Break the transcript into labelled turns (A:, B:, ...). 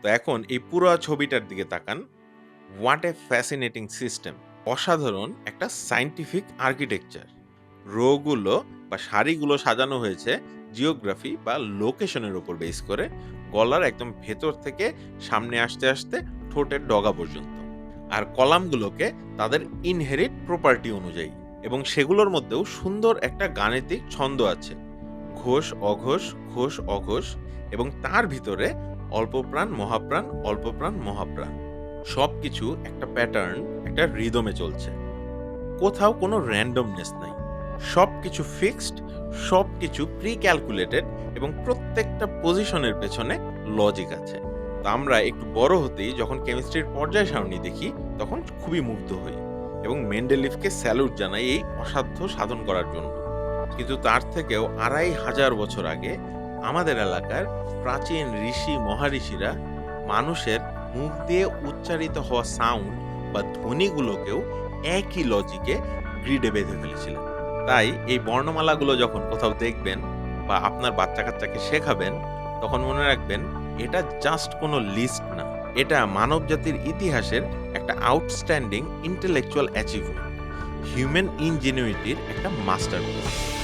A: তো এখন এই পুরো ছবিটার দিকে তাকান। What a fascinating system! অসাধারণ একটা সায়েন্টিফিক আর্কিটেকচার। রোগুলো বা সারিগুলো সাজানো হয়েছে জিওগ্রাফি বা লোকেশনের উপর বেস করে, গলার একদম ভেতর থেকে সামনে আসতে আসতে ঠোঁটের ডগা পর্যন্ত। আর কলামগুলোকে তাদের ইনহেরিট প্রপার্টি অনুযায়ী, এবং সেগুলোর মধ্যেও সুন্দর একটা গাণিতিক ছন্দ আছে। ঘোষ অঘোষ, ঘোষ অঘোষ, এবং তার ভিতরে অল্পপ্রাণ মহাপ্রাণ, অল্পপ্রাণ মহাপ্রাণ। সবকিছু একটা প্যাটার্ন, একটা রিদমে চলছে। কোথাও কোনো র্যান্ডমনেস নাই। সবকিছু ফিক্সড, সবকিছু প্রি ক্যালকুলেটেড, এবং প্রত্যেকটা পজিশনের পেছনে লজিক আছে। তো আমরা একটু বড় হতেই যখন কেমিস্ট্রির পর্যায় সারণী দেখি, তখন খুবই মুগ্ধ হই এবং মেন্ডেলিফকে স্যালুট জানাই এই অসাধ্য সাধন করার জন্য। কিন্তু তার থেকেও ২৫০০ বছর আগে আমাদের এলাকার প্রাচীন ঋষি মহাঋষিরা মানুষের মুখ দিয়ে উচ্চারিত হওয়া সাউন্ড বা ধ্বনিগুলোকেও একই লজিকে গ্রিডে বেঁধে ফেলেছিলেন। তাই এই বর্ণমালাগুলো যখন কোথাও দেখবেন বা আপনার বাচ্চা-কাচ্চাকে শেখাবেন, তখন মনে রাখবেন এটা জাস্ট কোনো লিস্ট না। এটা মানবজাতির ইতিহাসের একটা আউটস্ট্যান্ডিং ইন্টেলেকচুয়াল অ্যাচিভমেন্ট, হিউম্যান ইনজেনুইটির একটা মাস্টারপিস।